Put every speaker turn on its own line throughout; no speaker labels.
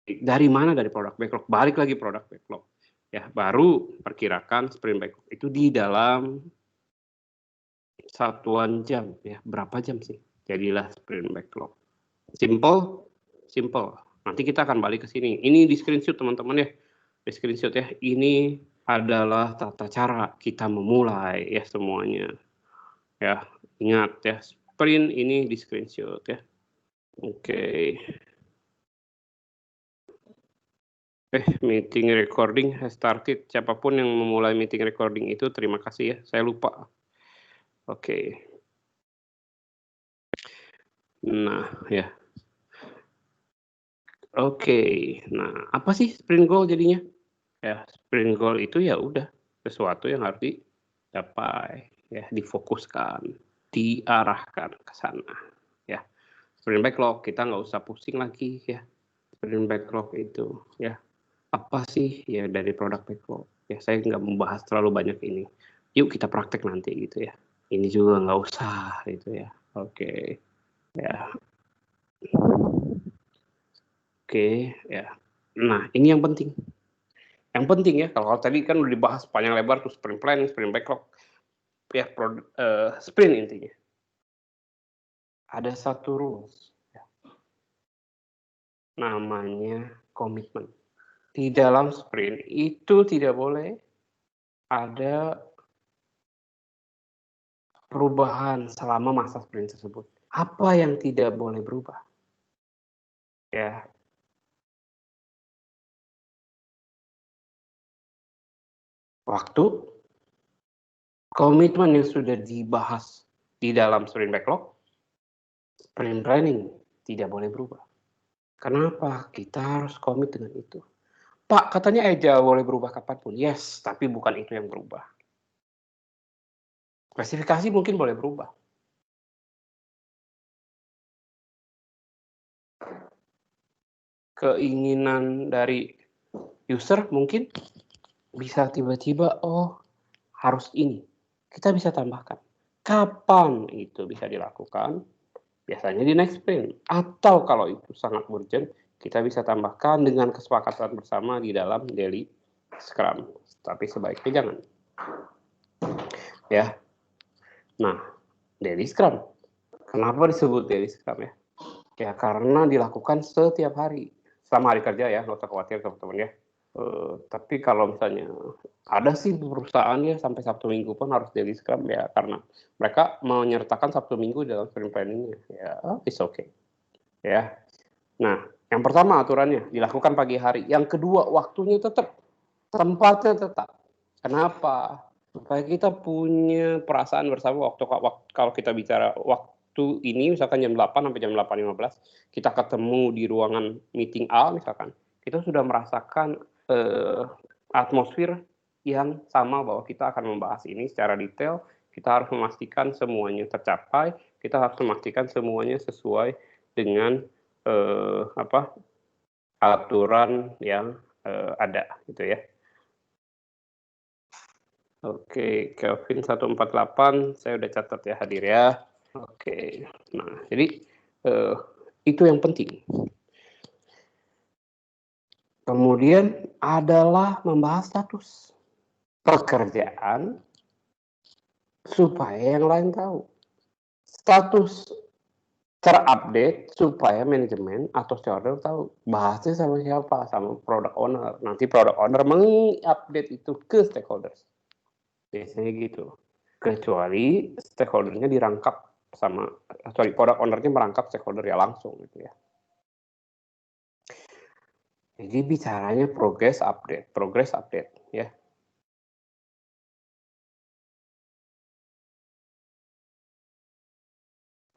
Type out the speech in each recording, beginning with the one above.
Dari mana? Dari product backlog. Balik lagi product backlog. Ya, baru perkirakan sprint backlog itu di dalam satuan jam ya. Berapa jam sih? Jadilah sprint backlog. Simple. Nanti kita akan balik ke sini. Ini di screenshot teman-teman ya. Di screenshot ya. Ini adalah tata cara kita memulai ya semuanya. Ya, ingat ya. Sprint ini di screenshot ya. Oke. Meeting recording has started. Siapapun yang memulai meeting recording itu, terima kasih ya. Saya lupa. Oke. Nah, ya. Oke. Nah, apa sih sprint goal jadinya? Ya, sprint goal itu ya udah sesuatu yang harus dicapai, ya, difokuskan, diarahkan ke sana, ya. Sprint backlog kita nggak usah pusing lagi ya. Sprint backlog itu, ya. Apa sih ya dari produk backlog? Ya, saya nggak membahas terlalu banyak ini. Yuk kita praktek nanti gitu ya. Ini juga nggak usah gitu ya. Oke, ya. Oke, ya. Nah, ini yang penting. Yang penting ya, kalau tadi kan udah dibahas panjang lebar tuh sprint planning, sprint backlog, ya sprint intinya. Ada satu rules, ya. Namanya komitmen. Di dalam sprint itu tidak boleh ada perubahan selama masa sprint tersebut. Apa yang tidak boleh berubah? Ya, waktu, komitmen yang sudah dibahas di dalam sprint backlog, sprint planning tidak boleh berubah. Kenapa? Kita harus komit dengan itu. Pak, katanya agile boleh berubah kapanpun. Yes, tapi bukan itu yang berubah. Spesifikasi mungkin boleh berubah. Keinginan dari user mungkin bisa tiba-tiba, oh harus ini. Kita bisa tambahkan. Kapan itu bisa dilakukan? Biasanya di next sprint. Atau kalau itu sangat urgent, kita bisa tambahkan dengan kesepakatan bersama di dalam daily scrum. Tapi sebaiknya jangan. Ya. Nah, daily scrum. Kenapa disebut daily scrum ya? Ya karena dilakukan setiap hari. Selama hari kerja ya, nggak usah khawatir teman-teman ya. Tapi kalau misalnya ada sih perusahaan ya sampai Sabtu Minggu pun harus daily scrum ya karena mereka menyertakan Sabtu Minggu dalam sprint planning-nya. Ya, it's okay. Ya. Nah, yang pertama aturannya dilakukan pagi hari. Yang kedua waktunya tetap, tempatnya tetap. Kenapa? Supaya kita punya perasaan bersama waktu kalau kita bicara waktu ini misalkan jam 8 sampai jam 8.15 kita ketemu di ruangan meeting A misalkan. Kita sudah merasakan atmosfer yang sama bahwa kita akan membahas ini secara detail. Kita harus memastikan semuanya tercapai. Kita harus memastikan semuanya sesuai dengan aturan yang ada gitu ya. Oke, Kelvin 148 saya udah catat ya hadir ya. Oke, nah jadi itu yang penting. Kemudian adalah membahas status pekerjaan supaya yang lain tahu. Status terupdate supaya manajemen atau stakeholder tahu bahasnya sama siapa, sama product owner. Nanti product owner mengupdate itu ke stakeholders. Biasanya gitu. Kecuali stakeholdernya dirangkap sama, product ownernya merangkap stakeholder ya langsung gitu ya. Jadi bicaranya progress update ya.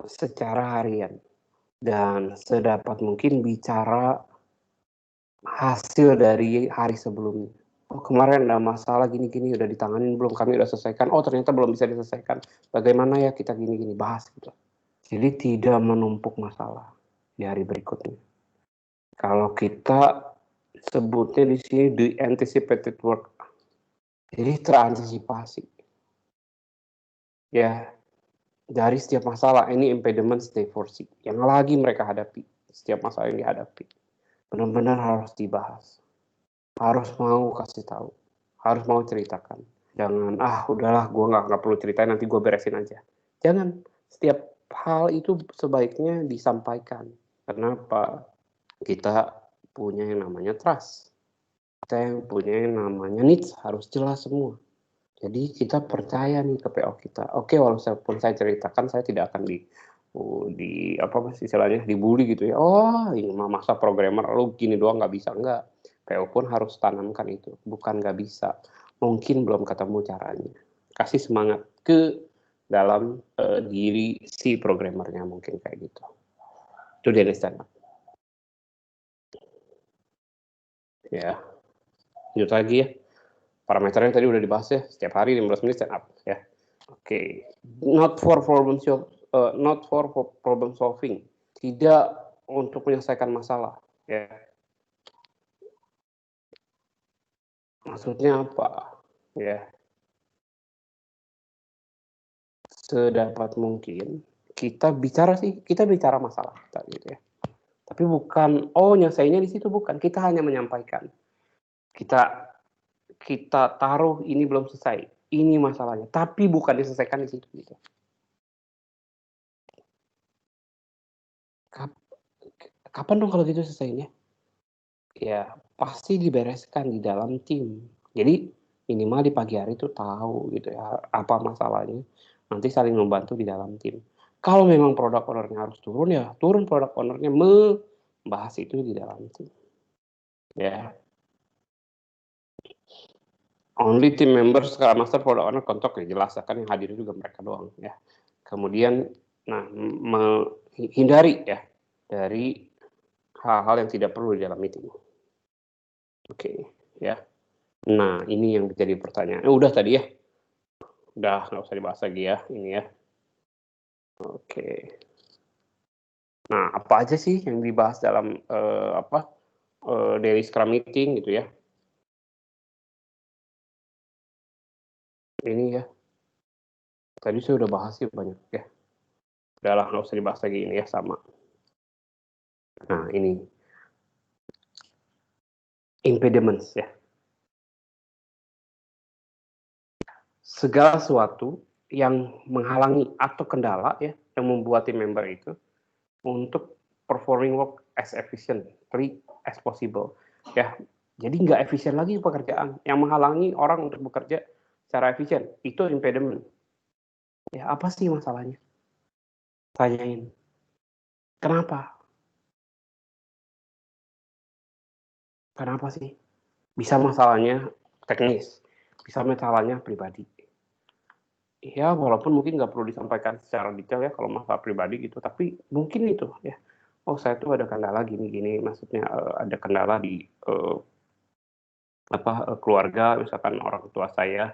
Secara harian dan sedapat mungkin bicara hasil dari hari sebelumnya. Oh kemarin ada masalah gini-gini udah ditanganin belum? Kami udah selesaikan. Oh ternyata belum bisa diselesaikan. Bagaimana ya kita gini-gini bahas gitu. Jadi tidak menumpuk masalah di hari berikutnya. Kalau kita sebutnya di sini the anticipated work. Jadi terantisipasi. Ya, dari setiap masalah ini impediment stay foresee yang lagi mereka hadapi, setiap masalah yang dihadapi. benar-benar harus dibahas, harus mau kasih tahu, harus mau ceritakan. Jangan, udahlah gue nggak perlu ceritain, nanti gue beresin aja. Jangan, setiap hal itu sebaiknya disampaikan. Kenapa? Kita punya yang namanya trust. Kita yang punya yang namanya needs, harus jelas semua. Jadi kita percaya nih ke PO kita. Oke, walaupun saya ceritakan, saya tidak akan istilahnya dibully gitu ya. Oh, ini masa programmer lu gini doang nggak bisa, enggak. PO pun harus tanamkan itu, bukan nggak bisa. Mungkin belum ketemu caranya. Kasih semangat ke dalam diri si programmernya, mungkin kayak gitu. Itu dari stand up. Ya, lanjut lagi ya. Parameternya tadi udah dibahas ya, setiap hari 15 menit stand up ya. Oke, not for problem solving, tidak untuk menyelesaikan masalah ya. Maksudnya apa? Ya, sedapat mungkin kita bicara masalah kita gitu ya. Tapi bukan nyelesainnya di situ, bukan. Kita hanya menyampaikan. Kita taruh ini belum selesai. Ini masalahnya, tapi bukan diselesaikan di situ gitu. Kapan dong kalau gitu selesainya? Ya, pasti dibereskan di dalam tim. Jadi minimal di pagi hari itu tahu gitu ya apa masalahnya. Nanti saling membantu di dalam tim. Kalau memang produk owner-nya harus turun, ya turun produk owner-nya membahas itu di dalam tim. Ya. Only team members, Scrum Master, product owner, kontak ya jelas kan yang hadir juga mereka doang ya. Kemudian hindari ya dari hal-hal yang tidak perlu di dalam meeting. Oke, ya. Nah, ini yang menjadi pertanyaan. Udah tadi ya. Udah, nggak usah dibahas lagi ya, ini ya. Oke. Nah, apa aja sih yang dibahas dalam daily Scrum meeting gitu ya? Ini ya. Tadi saya udah bahas sih banyak ya. Udahlah, nggak usah dibahas lagi ini ya, sama. Nah, ini impediments ya. Segala sesuatu yang menghalangi atau kendala ya, yang membuat tim member itu untuk performing work as efficiently as possible. Ya, jadi nggak efisien lagi pekerjaan. Yang menghalangi orang untuk bekerja secara efisien itu impediment. Ya, apa sih masalahnya? Tanyain. Kenapa? Kenapa sih? Bisa masalahnya teknis, bisa masalahnya pribadi. Ya, walaupun mungkin nggak perlu disampaikan secara detail ya kalau masalah pribadi gitu, tapi mungkin itu ya. Oh, saya tuh ada kendala gini-gini, maksudnya ada kendala di keluarga, misalkan orang tua saya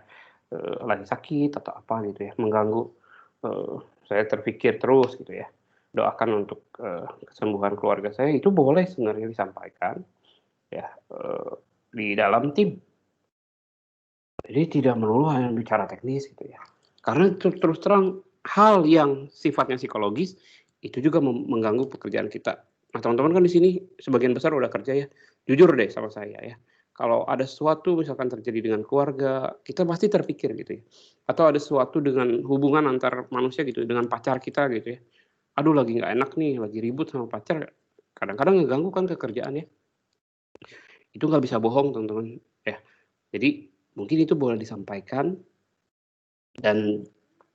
lagi sakit atau apa gitu ya, mengganggu saya terpikir terus gitu ya. Doakan untuk kesembuhan keluarga saya, itu boleh sebenarnya disampaikan ya di dalam tim. Jadi tidak melulu hanya bicara teknis gitu ya. Karena terus terang hal yang sifatnya psikologis itu juga mengganggu pekerjaan kita. Nah, teman-teman kan di sini sebagian besar udah kerja ya. Jujur deh sama saya ya. Kalau ada sesuatu misalkan terjadi dengan keluarga, kita pasti terpikir gitu ya. Atau ada sesuatu dengan hubungan antar manusia gitu, dengan pacar kita gitu ya. Aduh, lagi nggak enak nih, lagi ribut sama pacar. Kadang-kadang ngeganggu kan ke kerjaan ya. Itu nggak bisa bohong teman-teman ya. Jadi mungkin itu boleh disampaikan dan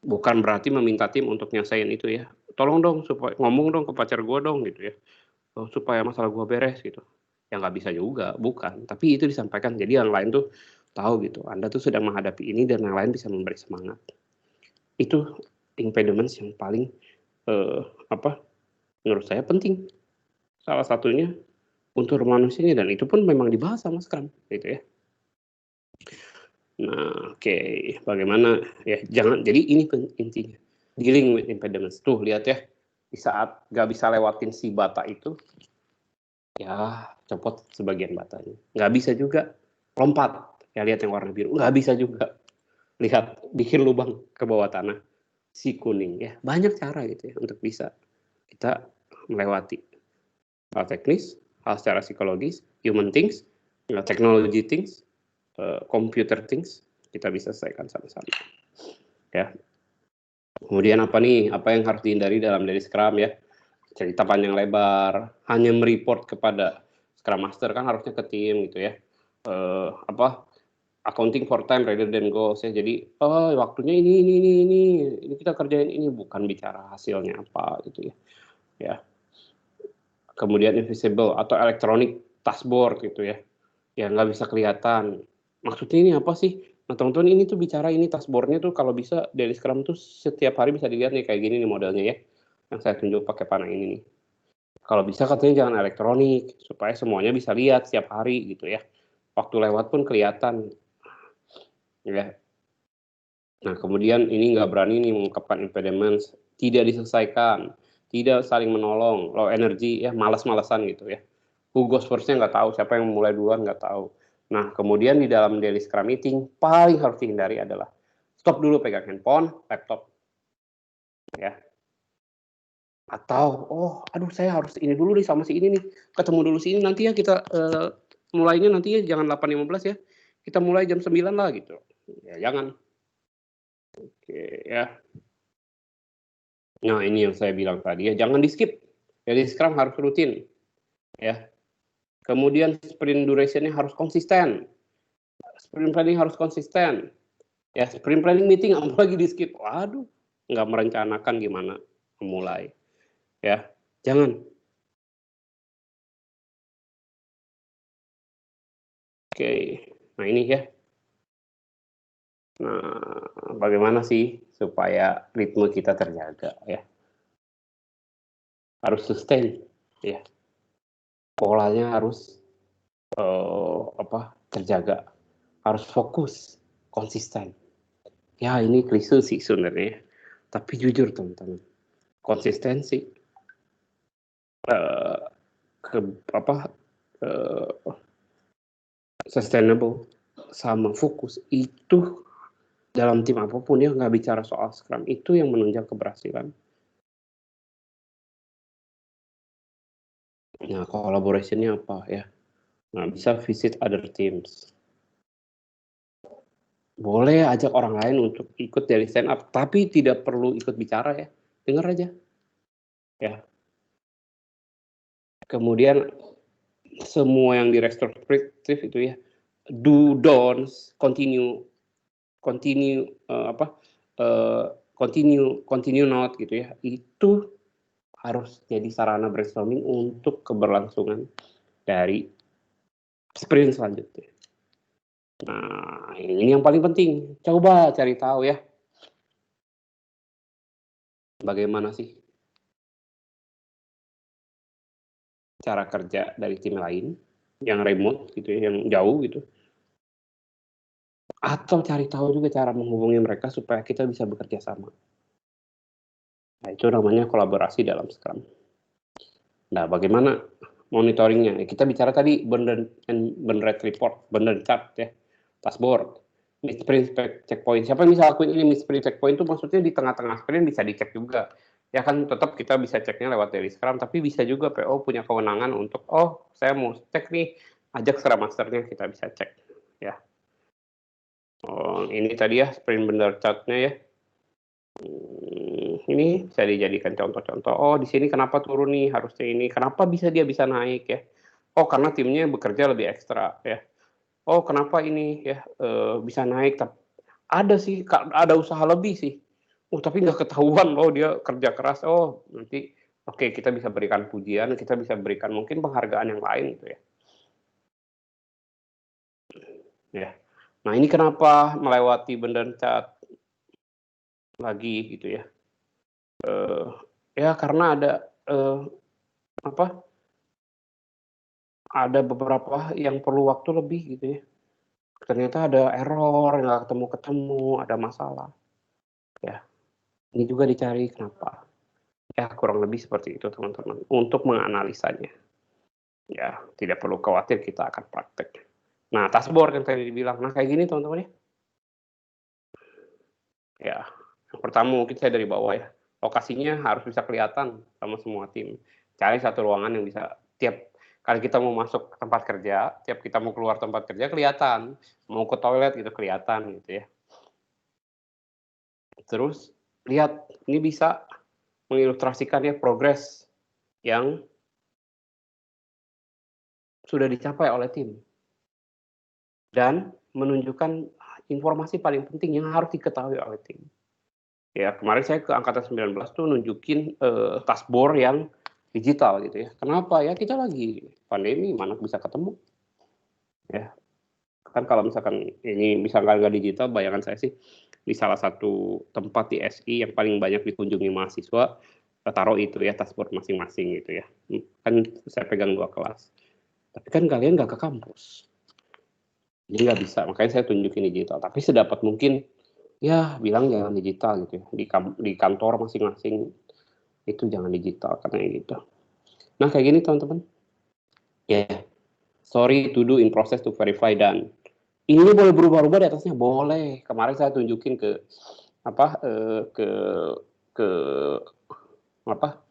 bukan berarti meminta tim untuk nyelesain itu ya. Tolong dong supaya ngomong dong ke pacar gue dong gitu ya. Supaya masalah gue beres gitu. Ya nggak bisa juga, bukan. Tapi itu disampaikan jadi yang lain tuh tahu gitu. Anda tuh sedang menghadapi ini dan yang lain bisa memberi semangat. Itu impediments yang paling menurut saya penting. Salah satunya untuk manusianya dan itu pun memang dibahas sama Scrum gitu ya. Nah, oke, bagaimana ya? Jadi ini intinya dealing with impediments. Tuh lihat ya, di saat nggak bisa lewatin si bata itu, ya copot sebagian batanya. Nggak bisa juga lompat, ya lihat yang warna biru. Nggak bisa juga lihat bikin lubang ke bawah tanah si kuning ya. Banyak cara gitu ya untuk bisa kita melewati hal teknis, hal secara psikologis, human things, technology things, computer things, kita bisa selesaikan sama-sama. Ya. Kemudian apa nih? Apa yang harus dihindari dalam daily scrum ya? Cerita panjang lebar, hanya mereport kepada Scrum Master kan harusnya ke tim gitu ya. Accounting for time rather than goals ya. Jadi waktunya ini kita kerjain ini, bukan bicara hasilnya apa gitu ya. Ya. Kemudian invisible atau electronic taskboard gitu ya. Ya nggak bisa kelihatan. Maksudnya ini apa sih? Nah teman-teman ini tuh bicara ini taskboardnya tuh kalau bisa daily scrum tuh setiap hari bisa dilihat nih kayak gini nih modelnya ya. Yang saya tunjuk pakai panah ini nih. Kalau bisa katanya jangan elektronik supaya semuanya bisa lihat setiap hari gitu ya. Waktu lewat pun kelihatan. Ya. Nah kemudian ini nggak berani nih mengungkapkan impediments, tidak diselesaikan, tidak saling menolong, low energy ya, malas-malasan gitu ya. Who goes first-nya nggak tahu, siapa yang mulai duluan nggak tahu. Nah, kemudian di dalam daily scrum meeting, paling harus dihindari adalah stop dulu pegang handphone, laptop. Ya. Atau, aduh saya harus ini dulu nih sama si ini nih, ketemu dulu si ini, nanti ya kita mulainya nanti ya, jangan 8.15 ya, kita mulai jam 9 lah gitu. Ya, jangan. Oke, ya. Nah, ini yang saya bilang tadi ya, jangan di-skip. Jadi scrum harus rutin. Ya. Kemudian sprint duration-nya harus konsisten. Sprint planning harus konsisten. Ya, sprint planning meeting apalagi di skip. Waduh, nggak merencanakan gimana memulai. Ya, jangan. Oke, nah ini ya. Nah, bagaimana sih supaya ritme kita terjaga ya? Harus sustain, ya. Polanya harus terjaga. Harus fokus, konsisten. Ya, ini klise sih sebenarnya. Tapi jujur teman-teman, konsistensi sustainable sama fokus itu dalam tim apapun ya, nggak bicara soal scrum, itu yang menunjang keberhasilan. Nah, collaboration-nya apa ya? Nah, bisa visit other teams. Boleh ajak orang lain untuk ikut dari stand up, tapi tidak perlu ikut bicara ya. Dengar aja. Ya. Kemudian semua yang di retrospective itu ya, do, don'ts, continue continue not gitu ya. Itu harus jadi sarana brainstorming untuk keberlangsungan dari sprint selanjutnya. Nah, ini yang paling penting. Coba cari tahu ya, bagaimana sih cara kerja dari tim lain yang remote gitu ya, yang jauh gitu. Atau cari tahu juga cara menghubungi mereka supaya kita bisa bekerja sama. Nah, itu namanya kolaborasi dalam Scrum. Nah, bagaimana monitoringnya? Kita bicara tadi burn rate report, burn chart ya, dashboard, mid sprint checkpoint. Siapa yang bisa lakuin ini mid sprint checkpoint itu maksudnya di tengah-tengah sprint bisa dicek juga. Ya kan tetap kita bisa ceknya lewat daily scrum, tapi bisa juga PO punya kewenangan untuk saya mau cek nih, ajak Scrum Master-nya kita bisa cek ya. Ini tadi ya sprint burn chart-nya ya. Ini bisa dijadikan contoh-contoh. Di sini kenapa turun nih? Harusnya ini. Kenapa dia bisa naik ya? Karena timnya bekerja lebih ekstra ya. Kenapa ini ya bisa naik? Ada sih, ada usaha lebih sih. Tapi nggak ketahuan loh dia kerja keras. Nanti oke, kita bisa berikan pujian, kita bisa berikan mungkin penghargaan yang lain gitu ya. Ya. Nah, ini kenapa melewati bener cat lagi gitu ya. Ya karena ada ada beberapa yang perlu waktu lebih gitu ya. Ternyata ada error, nggak ketemu-ketemu, ada masalah. Ya, ini juga dicari kenapa. Ya, kurang lebih seperti itu teman-teman. Untuk menganalisanya. Ya, tidak perlu khawatir kita akan praktek. Nah, dashboard yang tadi dibilang. Nah, kayak gini teman-teman ya. Ya, yang pertama mungkin saya dari bawah ya. Lokasinya harus bisa kelihatan sama semua tim. Cari satu ruangan yang bisa Kalau kita mau masuk tempat kerja, tiap kita mau keluar tempat kerja kelihatan, mau ke toilet gitu kelihatan gitu ya. Terus lihat, ini bisa mengilustrasikan ya progres yang sudah dicapai oleh tim dan menunjukkan informasi paling penting yang harus diketahui oleh tim. Ya, kemarin saya ke angkatan 19 tuh nunjukin taskbar yang digital gitu ya. Kenapa? Ya kita lagi pandemi, mana bisa ketemu. Ya, kan kalau misalkan ini misalkan nggak digital, bayangan saya sih di salah satu tempat di SI yang paling banyak dikunjungi mahasiswa, taruh itu ya taskbar masing-masing gitu ya. Kan saya pegang 2 kelas. Tapi kan kalian nggak ke kampus. Jadi nggak bisa, makanya saya tunjukin digital. Tapi sedapat mungkin ya bilang jangan digital gitu ya. Di kantor masing-masing itu jangan digital katanya gitu. Nah kayak gini teman-teman. Ya, yeah. Sorry to do in process to verify dan ini boleh berubah-ubah di atasnya boleh. Kemarin saya tunjukin ke apa ke apa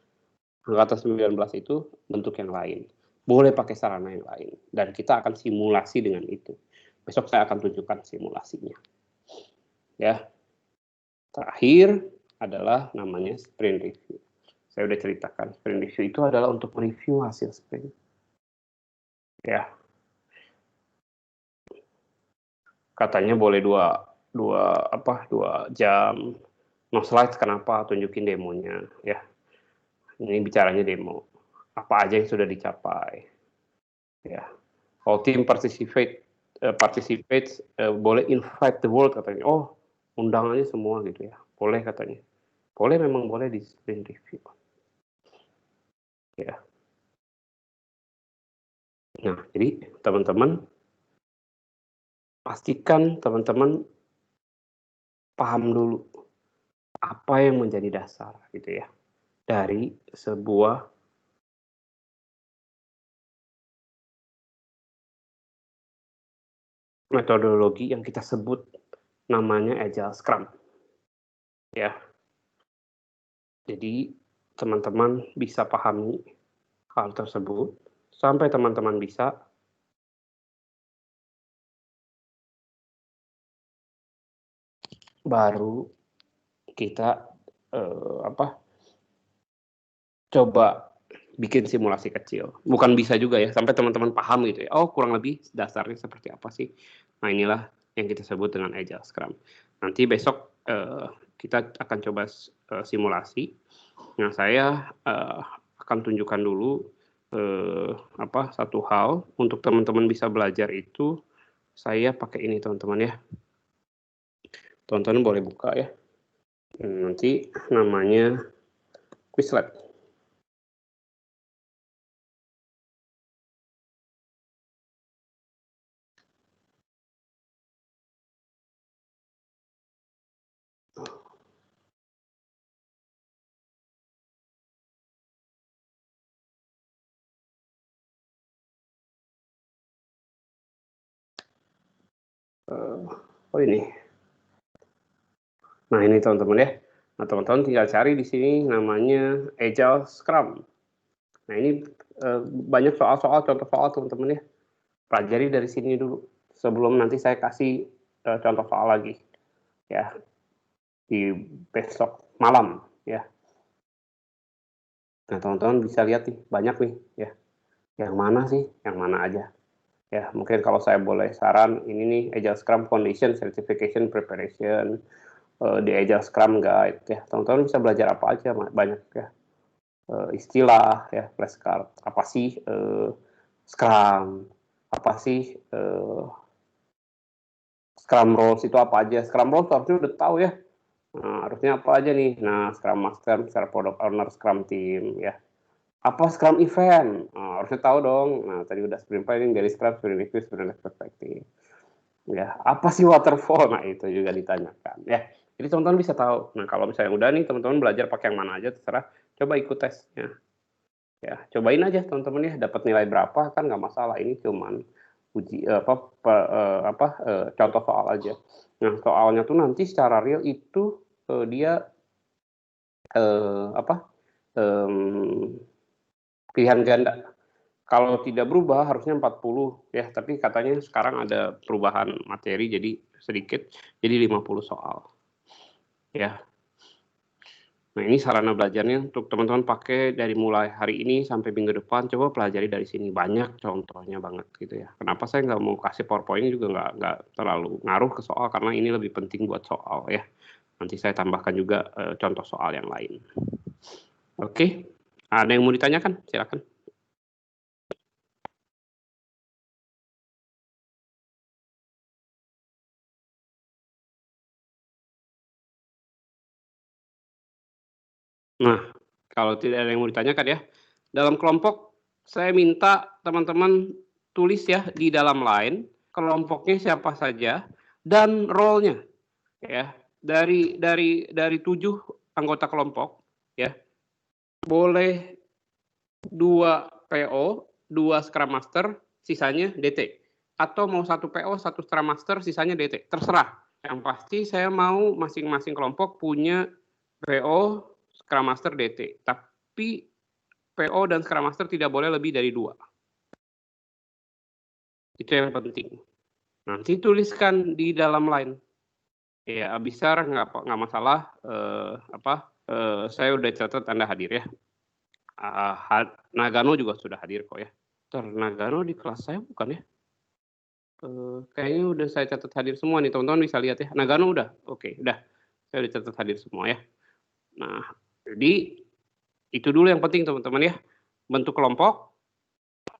angkatan 19 itu bentuk yang lain. Boleh pakai sarana yang lain dan kita akan simulasi dengan itu. Besok saya akan tunjukkan simulasinya. Ya. Terakhir adalah namanya sprint review. Saya udah ceritakan, sprint review itu adalah untuk mereview hasil sprint. Ya. Katanya boleh 2 jam. No slides kenapa? Tunjukin demonya ya. Ini bicaranya demo. Apa aja yang sudah dicapai. Ya. Kalau tim participate boleh invite the world katanya. Oh, undang aja semua gitu ya. Boleh katanya. Boleh memang boleh di sprint review. Ya. Nah, jadi teman-teman pastikan teman-teman paham dulu apa yang menjadi dasar gitu ya dari sebuah metodologi yang kita sebut namanya Agile Scrum. Ya. Jadi teman-teman bisa pahami hal tersebut sampai teman-teman bisa baru kita coba bikin simulasi kecil. Bukan bisa juga ya sampai teman-teman paham gitu ya. Oh, kurang lebih dasarnya seperti apa sih? Nah, inilah yang kita sebut dengan Agile Scrum. Nanti besok kita akan coba simulasi. Nah, saya akan tunjukkan dulu satu hal untuk teman-teman bisa belajar itu. Saya pakai ini teman-teman ya. Teman-teman boleh buka ya. Nanti namanya Quizlet. Oh ini. Nah ini teman-teman ya. Nah teman-teman tinggal cari di sini namanya Agile Scrum. Nah ini banyak soal-soal, contoh soal teman-teman ya. Pelajari dari sini dulu sebelum nanti saya kasih contoh soal lagi ya di besok malam ya. Nah teman-teman bisa lihat nih banyak nih ya. Yang mana sih? Yang mana aja? Ya mungkin kalau saya boleh saran ini nih Agile Scrum Foundation Certification Preparation. Di Agile Scrum Guide ya teman-teman bisa belajar apa aja banyak ya istilah ya flashcard apa sih Scrum apa sih Scrum Rules itu apa aja Scrum Rules harusnya udah tahu ya harusnya apa aja nih nah Scrum Master, Scrum Product Owner, Scrum Team ya apa Scrum Event harusnya tahu dong nah tadi udah sprint planning dari Scrum, sprint review, sprint retrospective ya apa sih waterfall nah itu juga ditanyakan ya jadi teman-teman bisa tahu nah kalau misalnya udah nih teman-teman belajar pakai yang mana aja terserah coba ikut tesnya ya cobain aja teman-teman ya dapat nilai berapa kan nggak masalah ini cuman uji contoh soal aja nah soalnya tuh nanti secara real itu dia pilihan ganda Kalau tidak berubah harusnya 40 ya, tapi katanya sekarang ada perubahan materi jadi sedikit, jadi 50 soal. Ya. Nah, ini sarana belajarnya untuk teman-teman pakai dari mulai hari ini sampai minggu depan, coba pelajari dari sini, banyak contohnya banget gitu ya. Kenapa saya nggak mau kasih PowerPoint juga nggak terlalu ngaruh ke soal, karena ini lebih penting buat soal ya. Nanti saya tambahkan juga contoh soal yang lain. Oke, ada yang mau ditanyakan? Silakan. Nah, kalau tidak ada yang mau ditanyakan ya, dalam kelompok saya minta teman-teman tulis ya di dalam line kelompoknya siapa saja dan role-nya ya. Dari 7 anggota kelompok ya. Boleh 2 PO, 2 Scrum Master, sisanya DT. Atau mau 1 PO, 1 Scrum Master, sisanya DT. Terserah. Yang pasti saya mau masing-masing kelompok punya PO, Scrum Master, DT. Tapi PO dan Scrum Master tidak boleh lebih dari 2. Itu yang penting. Nanti tuliskan di dalam line. Ya, Abisar nggak masalah. Saya udah catat Anda hadir ya. Nagano juga sudah hadir kok ya. Nagano di kelas saya bukan ya? Kayaknya udah saya catat hadir semua nih, teman-teman bisa lihat ya. Nagano udah, oke, udah. Saya udah catat hadir semua ya. Nah, jadi itu dulu yang penting teman-teman ya. Bentuk kelompok,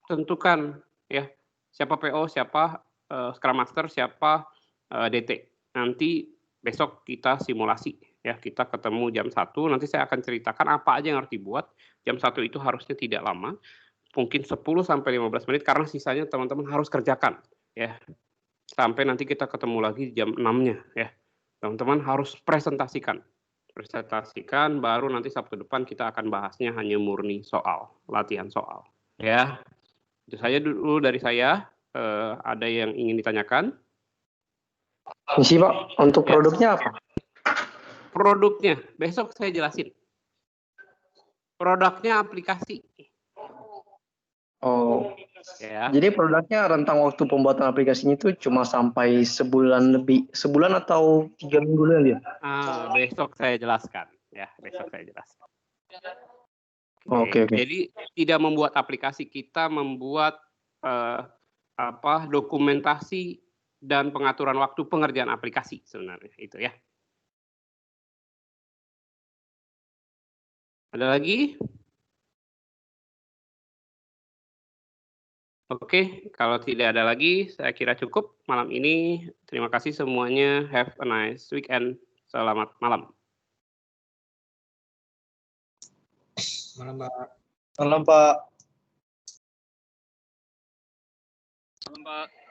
tentukan ya siapa PO, siapa Scrum Master, siapa DT. Nanti besok kita simulasi ya, kita ketemu jam 1, nanti saya akan ceritakan apa aja yang harus dibuat. Jam 1 itu harusnya tidak lama, mungkin 10 sampai 15 menit karena sisanya teman-teman harus kerjakan ya. Sampai nanti kita ketemu lagi jam 6-nya ya. Teman-teman harus presentasikan. Presentasikan baru nanti Sabtu depan kita akan bahasnya hanya murni soal, latihan soal. Ya. Itu saja dulu dari saya. Ada yang ingin ditanyakan?
Misi Pak, untuk produknya apa?
Produknya, besok saya jelasin. Produknya aplikasi.
Oh,
Ya.
jadi produknya rentang waktu pembuatan aplikasinya itu cuma sampai sebulan atau 3 minggu lagi ya?
Besok saya jelaskan. Ya, besok saya jelaskan.
Oke.
Jadi tidak membuat aplikasi, kita membuat dokumentasi dan pengaturan waktu pengerjaan aplikasi sebenarnya itu ya. Ada lagi? Oke, kalau tidak ada lagi, saya kira cukup malam ini. Terima kasih semuanya. Have a nice weekend. Selamat malam.
Malam, Pak.
Malam Pak.
Malam, Pak.